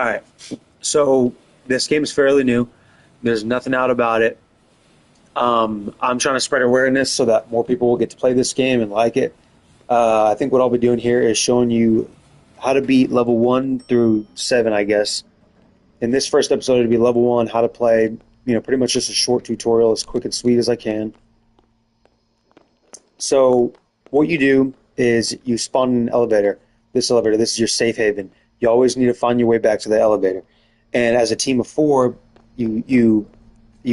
All right. So this game is fairly new. There's nothing out about it. I'm trying to spread awareness so that more people will get to play this game and like it. I think what I'll be doing here is showing you how to beat level 1 through 7, I guess. In this first episode, it'll be level 1, how to play, pretty much just a short tutorial, as quick and sweet as I can. So what you do is you spawn in an elevator. This is your safe haven. You always need to find your way back to the elevator. And as a team of 4, you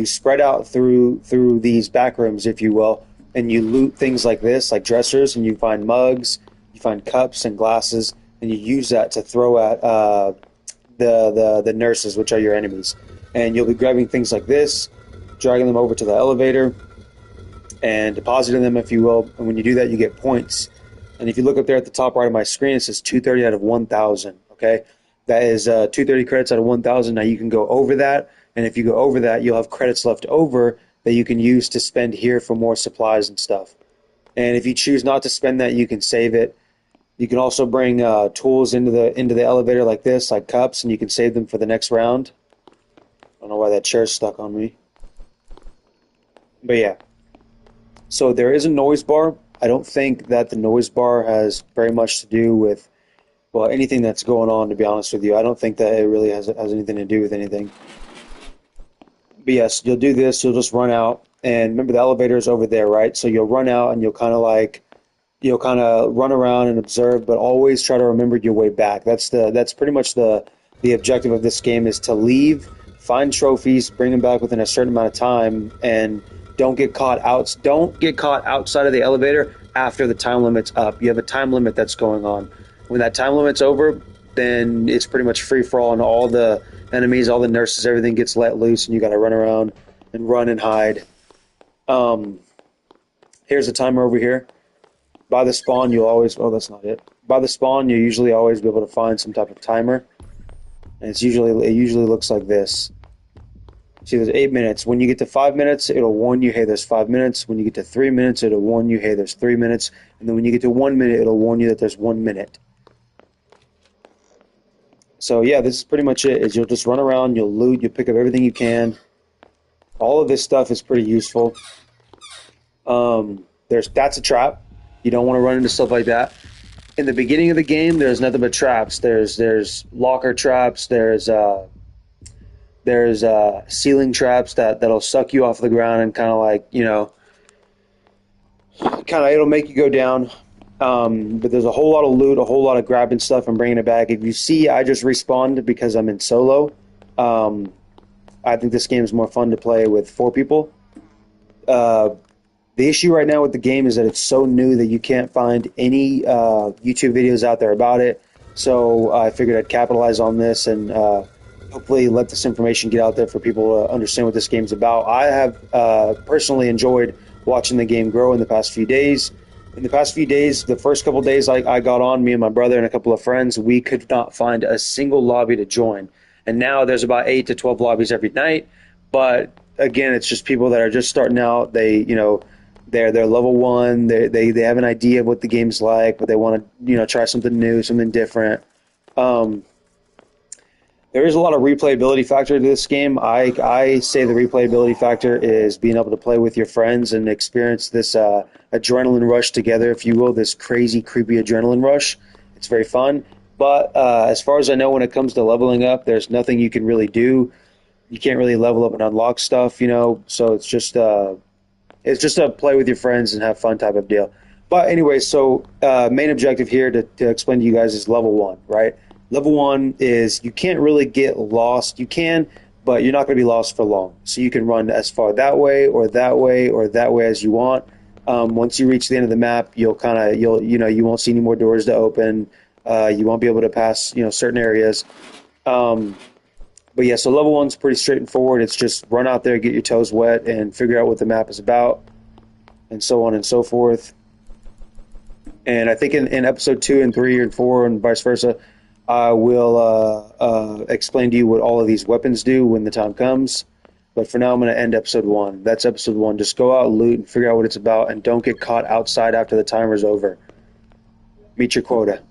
spread out through these back rooms, if you will, and you loot things like this, like dressers, and you find mugs, you find cups and glasses, and you use that to throw at the nurses, which are your enemies. And you'll be grabbing things like this, dragging them over to the elevator, and depositing them, if you will. And when you do that, you get points. And if you look up there at the top right of my screen, it says 230 out of 1,000. Okay, that is 230 credits out of 1,000. Now you can go over that, and if you go over that, you'll have credits left over that you can use to spend here for more supplies and stuff. And if you choose not to spend that, you can save it. You can also bring tools into the elevator like this, like cups, and you can save them for the next round. I don't know why that chair's stuck on me. But yeah. So there is a noise bar. I don't think that the noise bar has very much to do with, well, anything that's going on, to be honest with you. I don't think that it really has anything to do with anything. But yes, you'll do this. You'll just run out. And remember, the elevator is over there, right? So you'll run out and you'll kind of run around and observe, but always try to remember your way back. That's pretty much the objective of this game, is to leave, find trophies, bring them back within a certain amount of time, and don't get caught outside of the elevator after the time limit's up. You have a time limit that's going on. When that time limit's over, then it's pretty much free for all, and all the enemies, all the nurses, everything gets let loose, and you got to run around and run and hide. Here's a timer over here. By the spawn, you'll always... Oh, that's not it. By the spawn, you'll usually always be able to find some type of timer, and it usually looks like this. See, there's 8 minutes. When you get to 5 minutes, it'll warn you, hey, there's 5 minutes. When you get to 3 minutes, it'll warn you, hey, there's 3 minutes. And then when you get to 1 minute, it'll warn you that there's 1 minute. So yeah, this is pretty much it. Is you'll just run around, you'll loot, you'll pick up everything you can. All of this stuff is pretty useful. That's a trap. You don't want to run into stuff like that. In the beginning of the game, there's nothing but traps. There's locker traps. There's ceiling traps that'll suck you off the ground and kind of like, it'll make you go down. But there's a whole lot of loot, a whole lot of grabbing stuff and bringing it back. If you see, I just respawned because I'm in solo. I think this game is more fun to play with 4 people. The issue right now with the game is that it's so new that you can't find any YouTube videos out there about it. So I figured I'd capitalize on this and hopefully let this information get out there for people to understand what this game's about. I have personally enjoyed watching the game grow in the past few days. In the past few days, the first couple days I got on, me and my brother and a couple of friends, we could not find a single lobby to join. And now there's about 8 to 12 lobbies every night. But again, it's just people that are just starting out. They're level 1. They have an idea of what the game's like, but they want to try something new, something different. There is a lot of replayability factor to this game. I say the replayability factor is being able to play with your friends and experience this adrenaline rush together, if you will, this crazy, creepy adrenaline rush. It's very fun. But as far as I know, when it comes to leveling up, there's nothing you can really do. You can't really level up and unlock stuff, so it's just a play with your friends and have fun type of deal. But anyway, so main objective here to explain to you guys is level 1, right? Level 1 is you can't really get lost. You can, but you're not going to be lost for long. So you can run as far that way or that way or that way as you want. Once you reach the end of the map, you won't see any more doors to open. You won't be able to pass certain areas. But yeah, so level 1's pretty straightforward. It's just run out there, get your toes wet, and figure out what the map is about, and so on and so forth. And I think in episode 2 and 3 and 4 and vice versa, I will explain to you what all of these weapons do when the time comes. But for now, I'm going to end episode 1. That's episode 1. Just go out, loot, and figure out what it's about, and don't get caught outside after the timer's over. Meet your quota.